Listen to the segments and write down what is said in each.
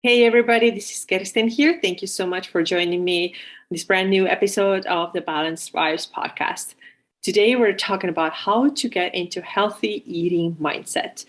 Hey everybody, this is Kirsten here. Thank you so much for joining me in this brand new episode of the Balanced Vibes podcast. Today we're talking about how to get into healthy eating mindset.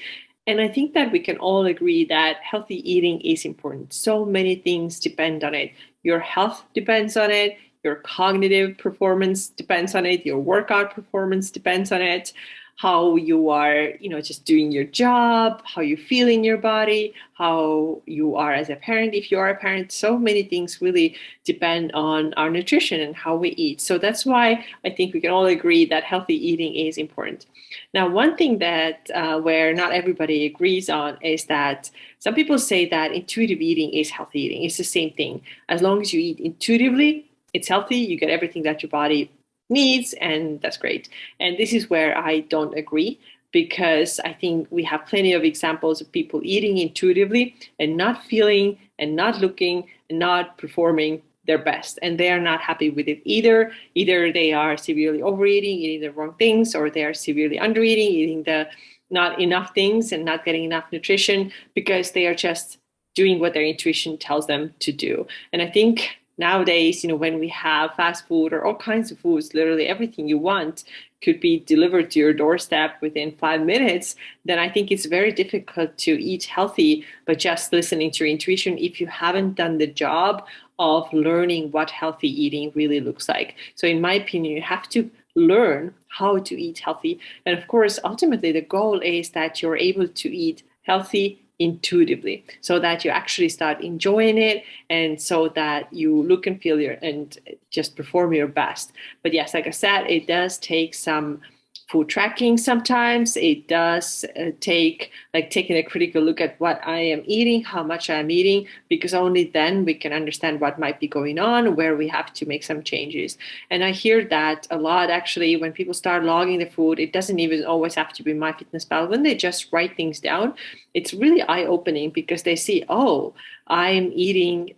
And I think that we can all agree that healthy eating is important. So many things depend on it. Your health depends on it, your cognitive performance depends on it, your workout performance depends on it, how you are, just doing your job, how you feel in your body, how you are as a parent, if you are a parent. So many things really depend on our nutrition and how we eat. So that's why I think we can all agree that healthy eating is important. Now, one thing that where not everybody agrees on is that some people say that intuitive eating is healthy eating. It's the same thing. As long as you eat intuitively, it's healthy. You get everything that your body needs, and that's great. And this is where I don't agree, because I think we have plenty of examples of people eating intuitively and not feeling and not looking and not performing their best. And they are not happy with it either. Either they are severely overeating, eating the wrong things, or they are severely undereating, eating the not enough things and not getting enough nutrition because they are just doing what their intuition tells them to do. And I think nowadays, when we have fast food or all kinds of foods, literally everything you want could be delivered to your doorstep within 5 minutes, then I think it's very difficult to eat healthy, but just listening to your intuition if you haven't done the job of learning what healthy eating really looks like. So in my opinion, you have to learn how to eat healthy. And of course, ultimately, the goal is that you're able to eat healthy intuitively so that you actually start enjoying it, and so that you look and feel and just perform your best. But yes, like I said, it does take some food tracking. Sometimes it does take like taking a critical look at what I am eating, how much I'm eating, because only then we can understand what might be going on, where we have to make some changes. And I hear that a lot actually when people start logging the food. It doesn't even always have to be MyFitnessPal. When they just write things down, it's really eye-opening, because they see, oh, I'm eating,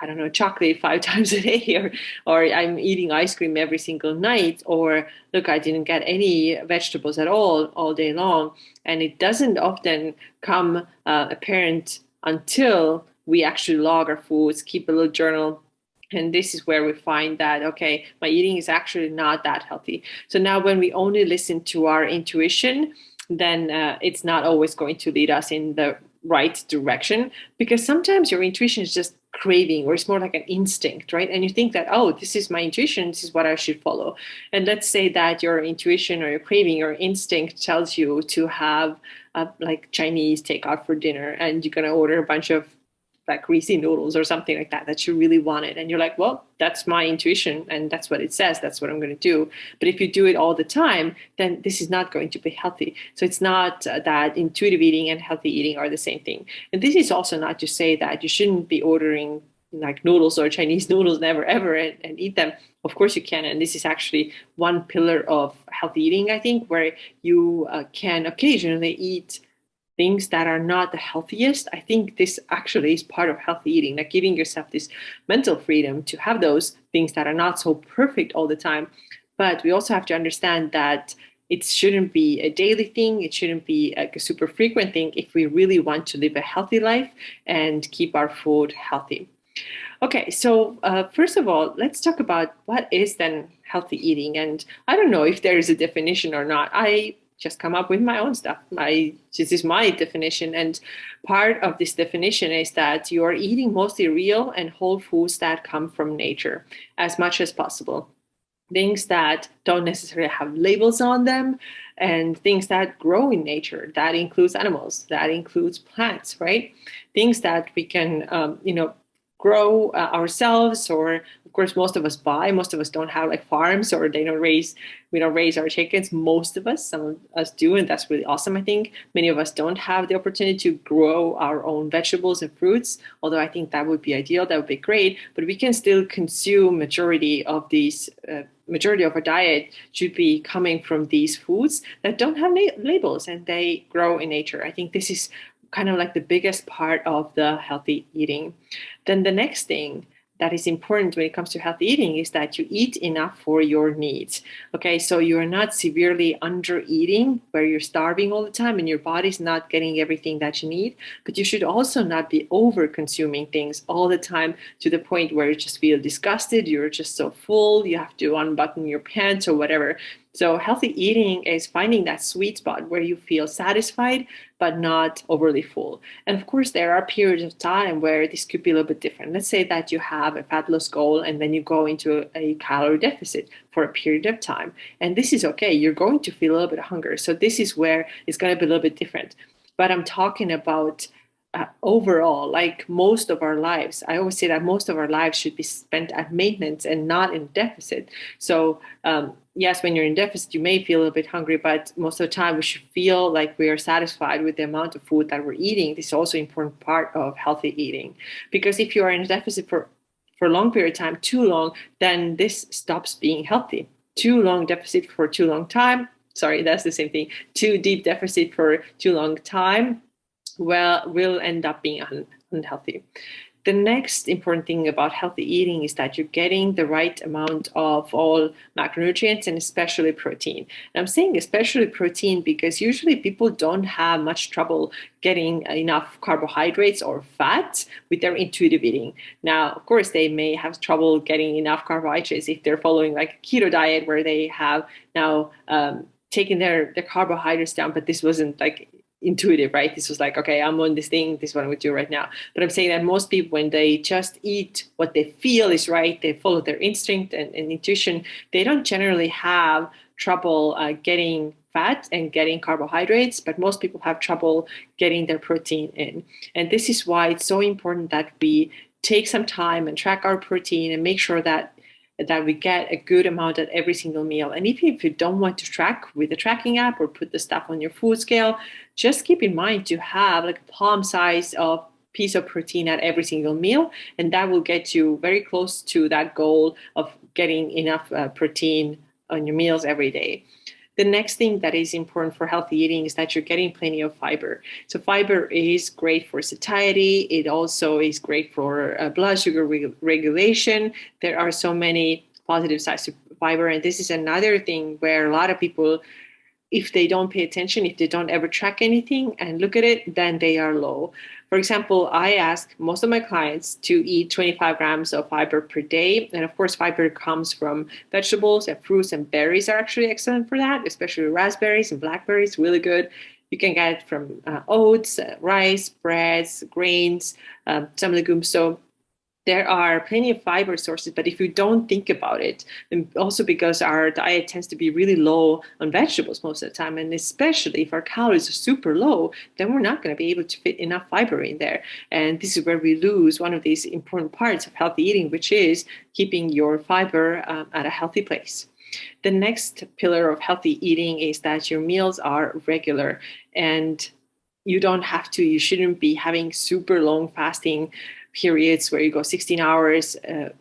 I don't know, chocolate 5 times a day, or I'm eating ice cream every single night, or look, I didn't get any vegetables at all day long. And it doesn't often come apparent until we actually log our foods, keep a little journal. And this is where we find that, okay, my eating is actually not that healthy. So now when we only listen to our intuition, then it's not always going to lead us in the right direction, because sometimes your intuition is just craving, or it's more like an instinct, right? And you think that, oh, this is my intuition, this is what I should follow. And let's say that your intuition or your craving or instinct tells you to have like Chinese takeout for dinner, and you're going to order a bunch of like greasy noodles or something like that you really wanted, and you're like, well, that's my intuition and that's what it says, that's what I'm going to do. But if you do it all the time, then this is not going to be healthy. So it's not that intuitive eating and healthy eating are the same thing. And this is also not to say that you shouldn't be ordering like noodles or Chinese noodles never ever, and eat them. Of course you can, and this is actually one pillar of healthy eating, I think, where you can occasionally eat things that are not the healthiest. I think this actually is part of healthy eating, like giving yourself this mental freedom to have those things that are not so perfect all the time. But we also have to understand that it shouldn't be a daily thing. It shouldn't be like a super frequent thing if we really want to live a healthy life and keep our food healthy. Okay, so first of all, let's talk about what is then healthy eating. And I don't know if there is a definition or not. I just come up with my own stuff. This is my definition. And part of this definition is that you are eating mostly real and whole foods that come from nature as much as possible. Things that don't necessarily have labels on them, and things that grow in nature. That includes animals, that includes plants, right? Things that we can, grow ourselves, or of course most of us buy. Most of us don't have like farms, or we don't raise our chickens. Most of us, some of us do, and that's really awesome. I think many of us don't have the opportunity to grow our own vegetables and fruits, although I think that would be ideal, that would be great. But we can still consume majority of our diet should be coming from these foods that don't have labels, and they grow in nature. I think this is kind of like the biggest part of the healthy eating. Then the next thing that is important when it comes to healthy eating is that you eat enough for your needs. Okay, so you're not severely under eating where you're starving all the time and your body's not getting everything that you need, but you should also not be over consuming things all the time to the point where you just feel disgusted, you're just so full, you have to unbutton your pants or whatever. So healthy eating is finding that sweet spot where you feel satisfied but not overly full. And of course, there are periods of time where this could be a little bit different. Let's say that you have a fat loss goal and then you go into a calorie deficit for a period of time. And this is okay. You're going to feel a little bit of hunger. So this is where it's going to be a little bit different. But I'm talking about overall, like most of our lives. I always say that most of our lives should be spent at maintenance and not in deficit. So yes, when you're in deficit, you may feel a little bit hungry, but most of the time we should feel like we are satisfied with the amount of food that we're eating. This is also an important part of healthy eating, because if you are in a deficit for a long period of time, too long, then this stops being healthy. Too long deficit for too long time. Sorry, that's the same thing. Too deep deficit for too long time, well, will end up being unhealthy. The next important thing about healthy eating is that you're getting the right amount of all macronutrients and especially protein. And I'm saying especially protein because usually people don't have much trouble getting enough carbohydrates or fat with their intuitive eating. Now, of course, they may have trouble getting enough carbohydrates if they're following like a keto diet where they have now taken their carbohydrates down, but this wasn't like intuitive, right? This was like, okay, I'm on this thing, this is what I'm going to do right now. But I'm saying that most people, when they just eat what they feel is right, they follow their instinct and intuition, they don't generally have trouble getting fat and getting carbohydrates, but most people have trouble getting their protein in. And this is why it's so important that we take some time and track our protein and make sure that we get a good amount at every single meal. And even if you don't want to track with a tracking app or put the stuff on your food scale, just keep in mind to have like a palm size of piece of protein at every single meal. And that will get you very close to that goal of getting enough protein on your meals every day. The next thing that is important for healthy eating is that you're getting plenty of fiber. So fiber is great for satiety. It also is great for blood sugar regulation. There are so many positive sides to fiber. And this is another thing where a lot of people, if they don't pay attention, if they don't ever track anything and look at it, then they are low. For example, I ask most of my clients to eat 25 grams of fiber per day. And of course, fiber comes from vegetables and fruits, and berries are actually excellent for that, especially raspberries and blackberries, really good. You can get it from oats, rice, breads, grains, some legumes. So there are plenty of fiber sources, but if you don't think about it, and also because our diet tends to be really low on vegetables most of the time, and especially if our calories are super low, then we're not going to be able to fit enough fiber in there. And this is where we lose one of these important parts of healthy eating, which is keeping your fiber at a healthy place. The next pillar of healthy eating is that your meals are regular, and you shouldn't be having super long fasting periods where you go 16 hours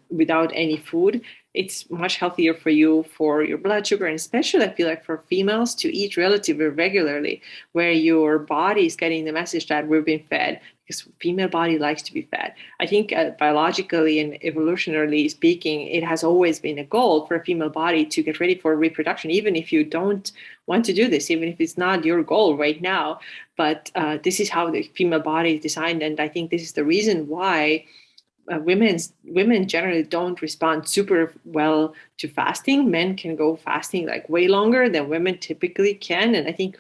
without any food. It's much healthier for you, for your blood sugar, and especially I feel like for females to eat relatively regularly, where your body is getting the message that we've been fed, because female body likes to be fed. I think biologically and evolutionarily speaking, it has always been a goal for a female body to get ready for reproduction, even if you don't want to do this, even if it's not your goal right now. But this is how the female body is designed. And I think this is the reason why women generally don't respond super well to fasting. Men can go fasting like way longer than women typically can. And I think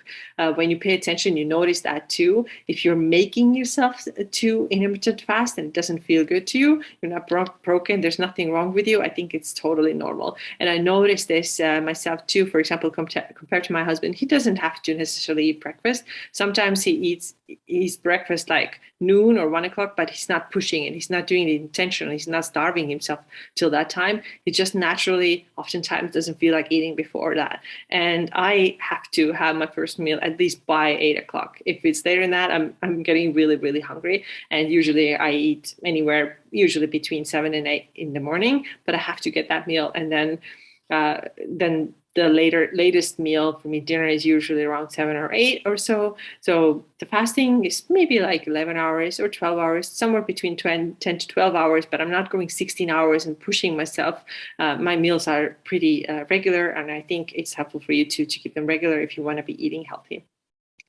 when you pay attention, you notice that too. If you're making yourself to intermittent fast and it doesn't feel good to you, you're not broken, there's nothing wrong with you. I think it's totally normal. And I noticed this myself too. For example, compared to my husband, he doesn't have to necessarily eat breakfast. Sometimes he eats breakfast like noon or 1 o'clock, but he's not pushing it. He's not doing it intentionally. He's not starving himself till that time. He just naturally oftentimes doesn't feel like eating before that. And I have to have my first meal at least by 8 o'clock. If it's later than that, I'm getting really, really hungry. And usually I eat anywhere, usually between 7 and 8 in the morning, but I have to get that meal. And then the latest meal for me, dinner is usually around 7 or 8 or so. So the fasting is maybe like 11 hours or 12 hours, somewhere between 10 to 12 hours, but I'm not going 16 hours and pushing myself. My meals are pretty regular, and I think it's helpful for you to keep them regular if you want to be eating healthy.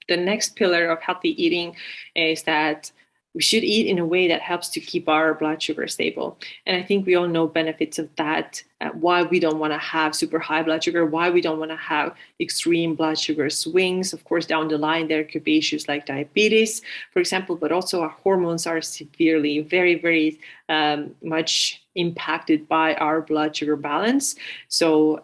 The next pillar of healthy eating is that we should eat in a way that helps to keep our blood sugar stable. And I think we all know benefits of that, why we don't want to have super high blood sugar, why we don't want to have extreme blood sugar swings. Of course, down the line, there could be issues like diabetes, for example, but also our hormones are severely, very, very much impacted by our blood sugar balance. So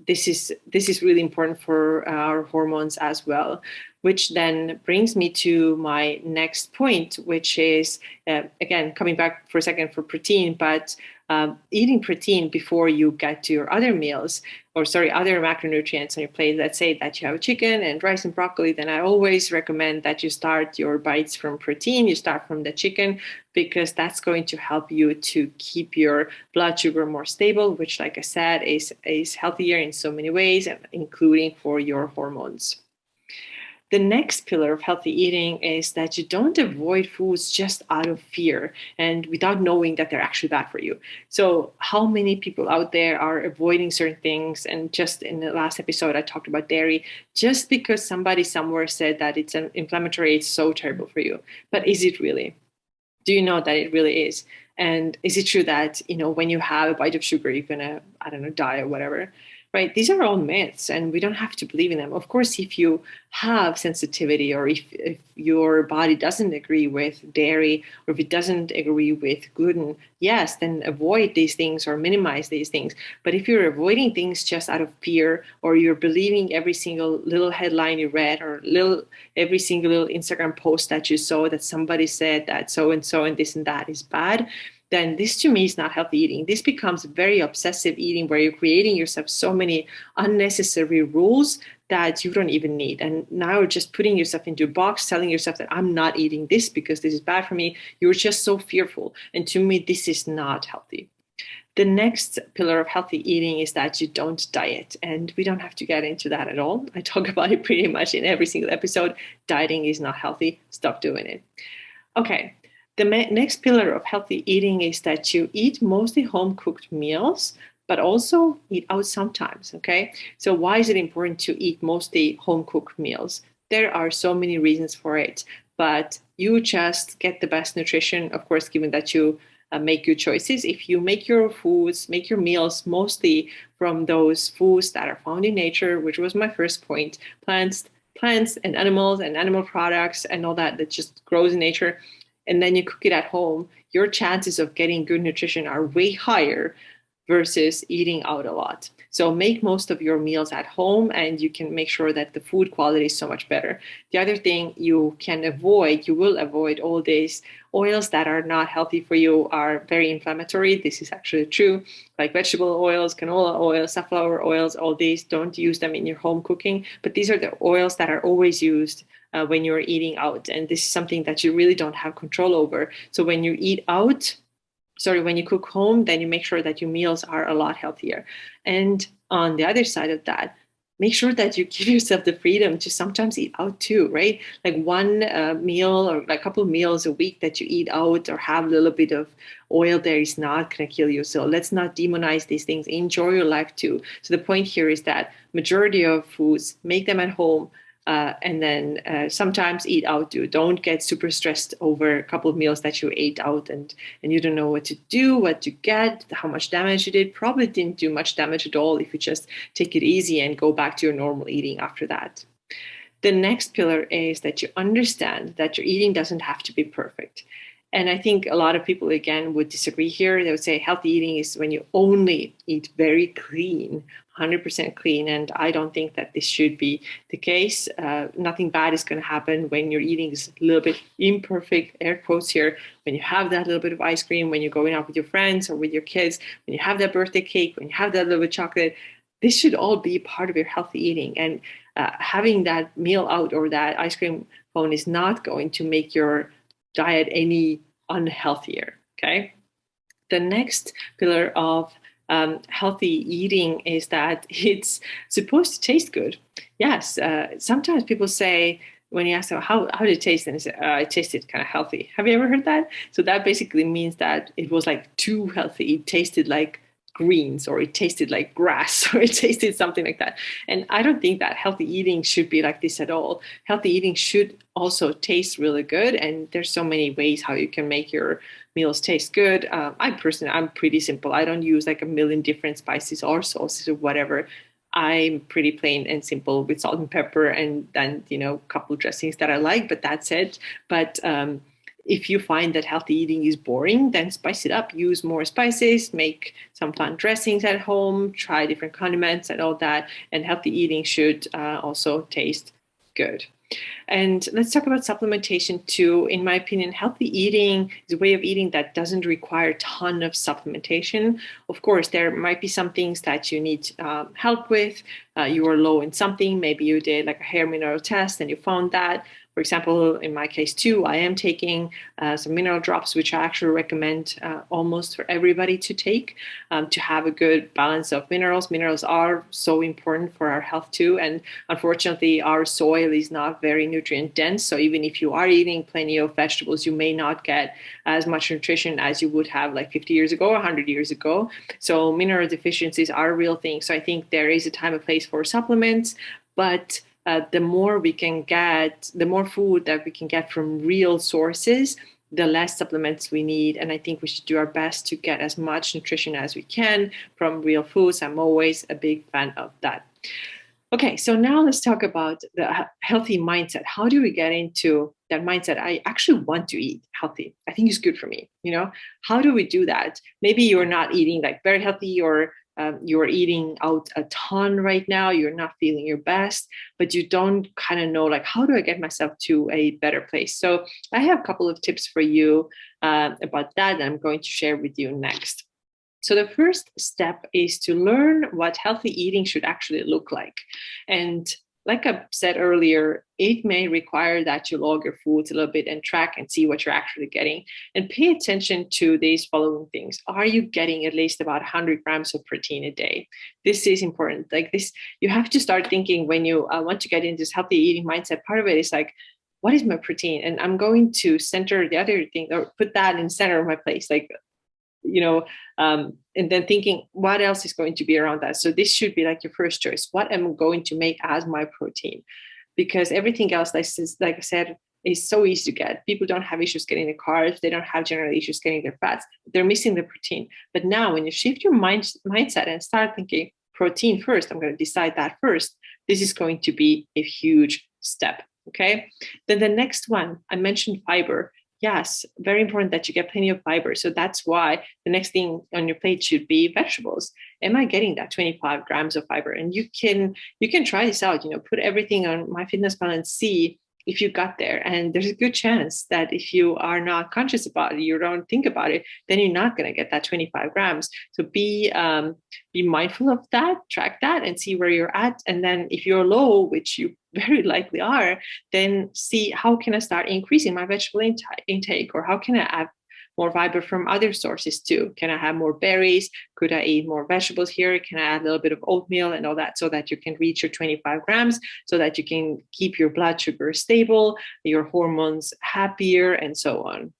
this is really important for our hormones as well, which then brings me to my next point, which is, again, coming back for a second for protein, but eating protein before you get to your other meals, or sorry, other macronutrients on your plate. Let's say that you have a chicken and rice and broccoli, then I always recommend that you start your bites from protein. You start from the chicken, because that's going to help you to keep your blood sugar more stable, which, like I said, is healthier in so many ways, including for your hormones. The next pillar of healthy eating is that you don't avoid foods just out of fear and without knowing that they're actually bad for you. So, how many people out there are avoiding certain things? And just in the last episode, I talked about dairy, just because somebody somewhere said that it's an inflammatory, it's so terrible for you. But is it really? Do you know that it really is? And is it true that, when you have a bite of sugar, you're gonna, I don't know, die or whatever? Right? These are all myths, and we don't have to believe in them. Of course, if you have sensitivity, or if your body doesn't agree with dairy, or if it doesn't agree with gluten, yes, then avoid these things or minimize these things. But if you're avoiding things just out of fear, or you're believing every single little headline you read, or every single little Instagram post that you saw that somebody said that so and this and that is bad, then this to me is not healthy eating. This becomes very obsessive eating, where you're creating yourself so many unnecessary rules that you don't even need. And now you're just putting yourself into a box, telling yourself that I'm not eating this because this is bad for me. You're just so fearful. And to me, this is not healthy. The next pillar of healthy eating is that you don't diet. And we don't have to get into that at all. I talk about it pretty much in every single episode. Dieting is not healthy. Stop doing it. Okay. The next pillar of healthy eating is that you eat mostly home cooked meals, but also eat out sometimes. Okay. So, why is it important to eat mostly home cooked meals? There are so many reasons for it, but you just get the best nutrition, of course, given that you make good choices. If you make your foods, make your meals mostly from those foods that are found in nature, which was my first point, plants and animal products and all that just grows in nature, and then you cook it at home, your chances of getting good nutrition are way higher versus eating out a lot. So make most of your meals at home, and you can make sure that the food quality is so much better. The other thing you will avoid all these oils that are not healthy for you, are very inflammatory. This is actually true, like vegetable oils, canola oil, safflower oils, all these, don't use them in your home cooking. But these are the oils that are always used when you're eating out. And this is something that you really don't have control over. So when you when you cook home, then you make sure that your meals are a lot healthier. And on the other side of that, make sure that you give yourself the freedom to sometimes eat out too, right? Like one meal or like a couple of meals a week that you eat out or have a little bit of oil there is not going to kill you. So let's not demonize these things. Enjoy your life too. So the point here is that majority of foods, make them at home, and then sometimes eat out too. Don't get super stressed over a couple of meals that you ate out and you don't know what to do, what to get, how much damage you did. Probably didn't do much damage at all if you just take it easy and go back to your normal eating after that. The next pillar is that you understand that your eating doesn't have to be perfect. And I think a lot of people, again, would disagree here. They would say healthy eating is when you only eat very clean, 100% clean. And I don't think that this should be the case. Nothing bad is going to happen when your eating is a little bit imperfect, air quotes here, when you have that little bit of ice cream, when you're going out with your friends or with your kids, when you have that birthday cake, when you have that little bit of chocolate. This should all be part of your healthy eating. And having that meal out or that ice cream cone is not going to make your diet any unhealthier. Okay. The next pillar of healthy eating is that it's supposed to taste good. Yes, sometimes people say, when you ask them how did it taste, and they say, it tasted kind of healthy. Have you ever heard that? So that basically means that it was like too healthy. It tasted like greens, or it tasted like grass, or it tasted something like that. And I don't think that healthy eating should be like this at all. Healthy eating should also taste really good. And there's so many ways how you can make your meals taste good. I'm pretty simple. I don't use like a million different spices or sauces or whatever. I'm pretty plain and simple with salt and pepper, and then a couple of dressings that I like, but that's it. But if you find that healthy eating is boring, then spice it up. Use more spices, make some fun dressings at home, try different condiments and all that. And healthy eating should also taste good. And let's talk about supplementation too. In my opinion, healthy eating is a way of eating that doesn't require a ton of supplementation. Of course, there might be some things that you need help with. You are low in something. Maybe you did like a hair mineral test and you found that. For example, in my case too, I am taking some mineral drops, which I actually recommend almost for everybody to take to have a good balance of minerals. Minerals are so important for our health too. And unfortunately, our soil is not very nutrient dense. So even if you are eating plenty of vegetables, you may not get as much nutrition as you would have like 50 years ago or 100 years ago. So mineral deficiencies are a real thing. So I think there is a time and place for supplements, but the more we can get, the more food that we can get from real sources, the less supplements we need. And I think we should do our best to get as much nutrition as we can from real foods. I'm always a big fan of that. Okay, so now let's talk about the healthy mindset. How do we get into that mindset? I actually want to eat healthy. I think it's good for me. How do we do that? Maybe you're not eating like very healthy, or you're eating out a ton right now. You're not feeling your best, but you don't kind of know like, how do I get myself to a better place? So I have a couple of tips for you about that I'm going to share with you next. So the first step is to learn what healthy eating should actually look like. And like I said earlier, it may require that you log your foods a little bit and track and see what you're actually getting. And pay attention to these following things. Are you getting at least about 100 grams of protein a day? This is important. Like this, you have to start thinking when you want to get into this healthy eating mindset. Part of it is like, what is my protein? And I'm going to center the other thing, or put that in the center of my place. Like, and then thinking what else is going to be around that. So this should be like your first choice. What am I going to make as my protein? Because everything else, like I said, is so easy to get. People don't have issues getting the carbs. They don't have general issues getting their fats. They're missing the protein. But now when you shift your mindset and start thinking protein first, I'm going to decide that first. This is going to be a huge step. Okay. Then the next one, I mentioned fiber. Yes, very important that you get plenty of fiber. So that's why the next thing on your plate should be vegetables. Am I getting that 25 grams of fiber? And you can try this out, put everything on MyFitnessPal and see if you got there. And there's a good chance that if you are not conscious about it, you don't think about it, then you're not going to get that 25 grams. So be mindful of that, track that and see where you're at. And then if you're low, which you very likely are, then see how can I start increasing my vegetable intake, or how can I add more fiber from other sources too? Can I have more berries? Could I eat more vegetables here? Can I add a little bit of oatmeal and all that, so that you can reach your 25 grams, so that you can keep your blood sugar stable, your hormones happier, and so on.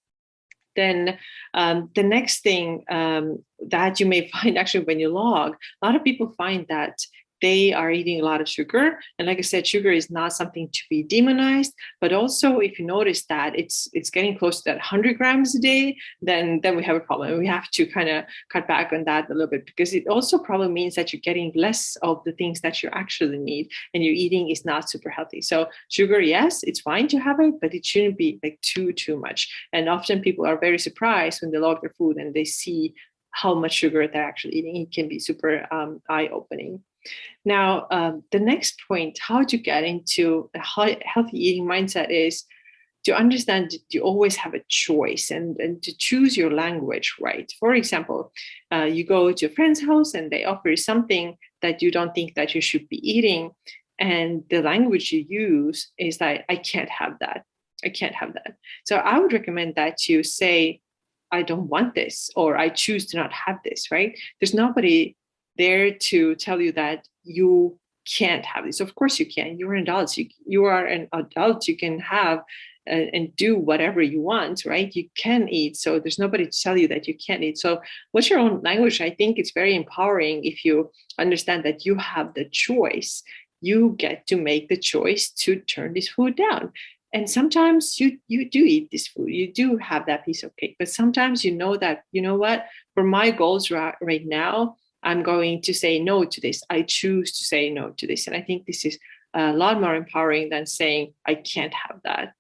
Then the next thing that you may find actually when you log, a lot of people find that they are eating a lot of sugar. And like I said, sugar is not something to be demonized, but also if you notice that it's getting close to that 100 grams a day, then we have a problem. We have to kind of cut back on that a little bit, because it also probably means that you're getting less of the things that you actually need, and your eating is not super healthy. So sugar, yes, it's fine to have it, but it shouldn't be like too much. And often people are very surprised when they log their food and they see how much sugar they're actually eating. It can be super eye-opening. Now, the next point, how to get into a healthy eating mindset, is to understand that you always have a choice, and to choose your language right. For example, you go to a friend's house and they offer you something that you don't think that you should be eating. And the language you use is like, I can't have that. I can't have that. So I would recommend that you say, I don't want this, or I choose to not have this, right? There's nobody there to tell you that you can't have this. Of course you can. You're an adult. You are an adult. You can have and do whatever you want, right? You can eat. So there's nobody to tell you that you can't eat. So what's your own language? I think it's very empowering if you understand that you have the choice. You get to make the choice to turn this food down. And sometimes you do eat this food, you do have that piece of cake, but sometimes you know that, you know what, for my goals right now, I'm going to say no to this. I choose to say no to this. And I think this is a lot more empowering than saying I can't have that.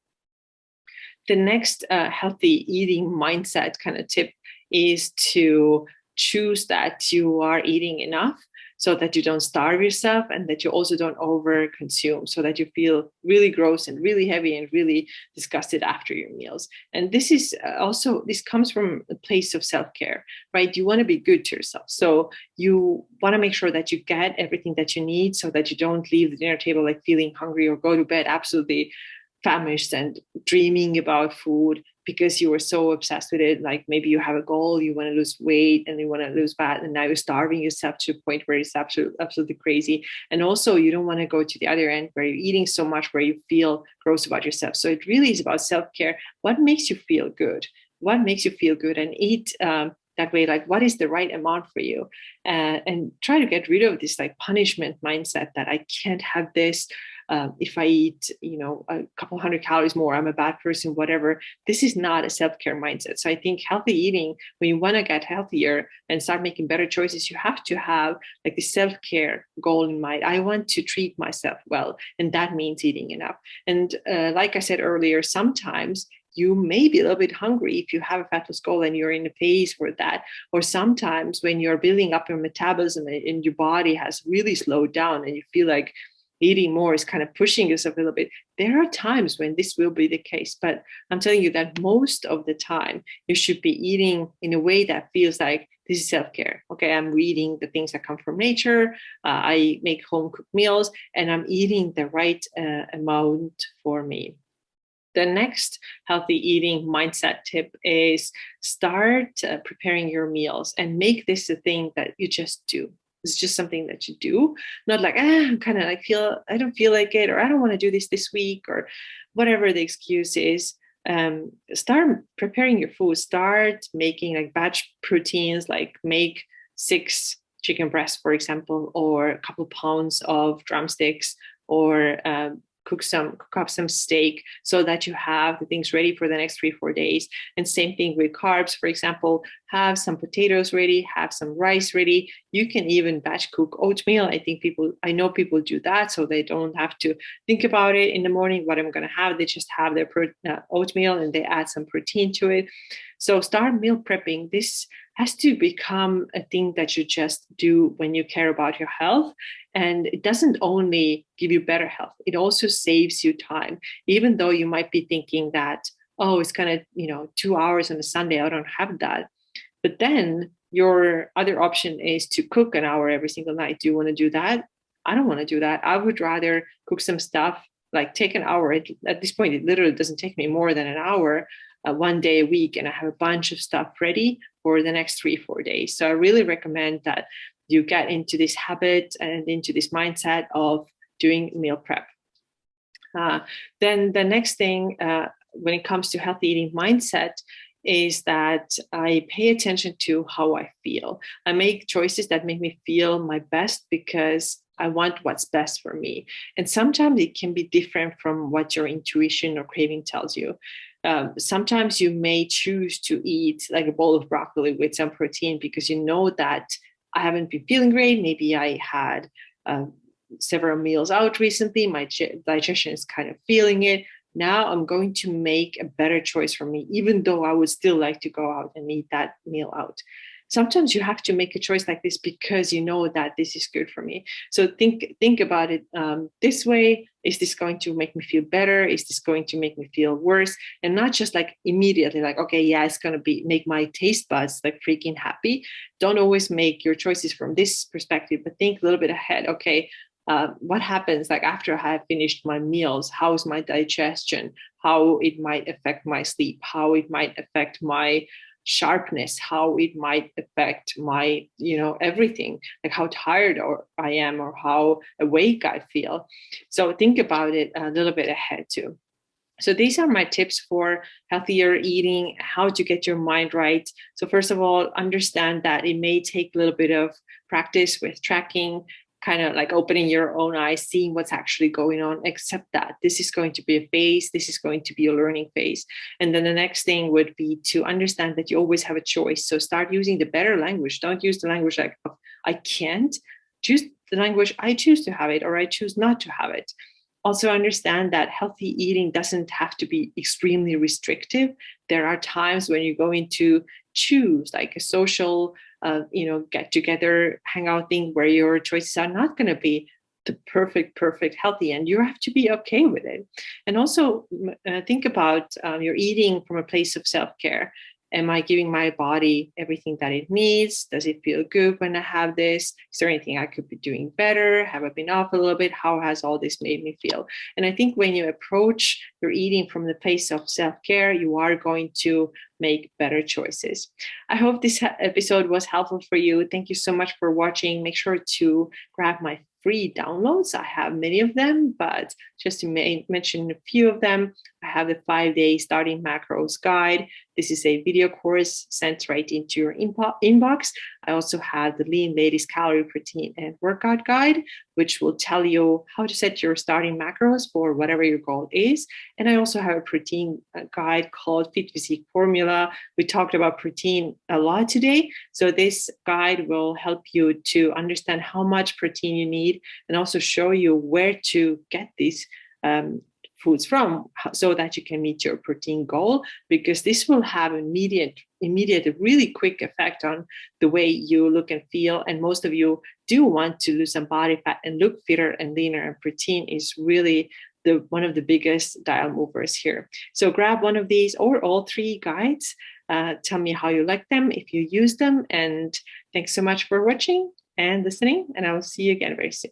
The next healthy eating mindset kind of tip is to choose that you are eating enough so that you don't starve yourself and that you also don't over consume, so that you feel really gross and really heavy and really disgusted after your meals. And this is also, this comes from a place of self-care, right? You want to be good to yourself. So you want to make sure that you get everything that you need so that you don't leave the dinner table like feeling hungry or go to bed absolutely famished and dreaming about food because you were so obsessed with it. Like maybe you have a goal, you want to lose weight and you want to lose fat, and now you're starving yourself to a point where it's absolutely crazy. And also you don't want to go to the other end where you're eating so much where you feel gross about yourself. So it really is about self-care. What makes you feel good? What makes you feel good? And eat that way, like what is the right amount for you? And try to get rid of this like punishment mindset that I can't have this. If I eat, a couple hundred calories more, I'm a bad person, whatever. This is not a self-care mindset. So I think healthy eating, when you want to get healthier and start making better choices, you have to have like the self-care goal in mind. I want to treat myself well, and that means eating enough. And like I said earlier, sometimes you may be a little bit hungry if you have a fat loss goal and you're in a phase for that. Or sometimes when you're building up your metabolism and your body has really slowed down and you feel like eating more is kind of pushing yourself a little bit. There are times when this will be the case, but I'm telling you that most of the time you should be eating in a way that feels like this is self-care. Okay, I'm eating the things that come from nature. I make home cooked meals and I'm eating the right amount for me. The next healthy eating mindset tip is start preparing your meals and make this a thing that you just do. It's just something that you do, not like, I'm kind of like I don't feel like it, or I don't want to do this week, or whatever the excuse is. Start preparing your food. Start making like batch proteins, like make 6 chicken breasts, for example, or a couple pounds of drumsticks, or cook up some steak so that you have the things ready for the next 3-4 days. And same thing with carbs, for example, have some potatoes ready, have some rice ready. You can even batch cook oatmeal. I know people do that so they don't have to think about it in the morning, what I'm going to have. They just have their oatmeal and they add some protein to it. So start meal prepping. This has to become a thing that you just do when you care about your health. And it doesn't only give you better health, it also saves you time. Even though you might be thinking that, oh, it's kind of, 2 hours on a Sunday, I don't have that. But then your other option is to cook an hour every single night. Do you want to do that? I don't want to do that. I would rather cook some stuff, like take an hour. At this point, it literally doesn't take me more than an hour, 1 day a week, and I have a bunch of stuff ready for the next 3-4 days. So I really recommend that you get into this habit and into this mindset of doing meal prep. Then the next thing when it comes to healthy eating mindset is that I pay attention to how I feel. I make choices that make me feel my best because I want what's best for me. And sometimes it can be different from what your intuition or craving tells you. Sometimes you may choose to eat like a bowl of broccoli with some protein because you know that I haven't been feeling great. Maybe I had several meals out recently. My digestion is kind of feeling it. Now I'm going to make a better choice for me, even though I would still like to go out and eat that meal out. Sometimes you have to make a choice like this because you know that this is good for me. So think about it this way. Is this going to make me feel better? Is this going to make me feel worse? And not just like immediately like, okay, yeah, it's going to make my taste buds like freaking happy. Don't always make your choices from this perspective, but think a little bit ahead. Okay, what happens like after I have finished my meals? How is my digestion? How it might affect my sleep? How it might affect my sharpness, how it might affect my, everything, like how tired I am or how awake I feel. So think about it a little bit ahead too. So these are my tips for healthier eating, how to get your mind right. So first of all, understand that it may take a little bit of practice with tracking, kind of like opening your own eyes, seeing what's actually going on. Accept that this is going to be a phase, this is going to be a learning phase. And then the next thing would be to understand that you always have a choice. So start using the better language. Don't use the language like, I can't. Choose the language, I choose to have it, or I choose not to have it. Also understand that healthy eating doesn't have to be extremely restrictive. There are times when you're going to choose like a social, get together, hangout thing where your choices are not going to be the perfect healthy, and you have to be okay with it. And also think about your eating from a place of self-care. Am I giving my body everything that it needs? Does it feel good when I have this? Is there anything I could be doing better? Have I been off a little bit? How has all this made me feel? And I think when you approach your eating from the place of self-care, you are going to make better choices. I hope this episode was helpful for you. Thank you so much for watching. Make sure to grab my free downloads. I have many of them, but just to mention a few of them, I have the 5-day starting macros guide. This is a video course sent right into your inbox. I also have the Lean Ladies Calorie, Protein, and Workout Guide, which will tell you how to set your starting macros for whatever your goal is. And I also have a protein guide called Fit Physique Formula. We talked about protein a lot today. So this guide will help you to understand how much protein you need and also show you where to get these foods from so that you can meet your protein goal, because this will have immediate, really quick effect on the way you look and feel. And most of you do want to lose some body fat and look fitter and leaner, and protein is really one of the biggest dial movers here. So grab one of these or all 3 guides. Tell me how you like them, if you use them. And thanks so much for watching and listening. And I will see you again very soon.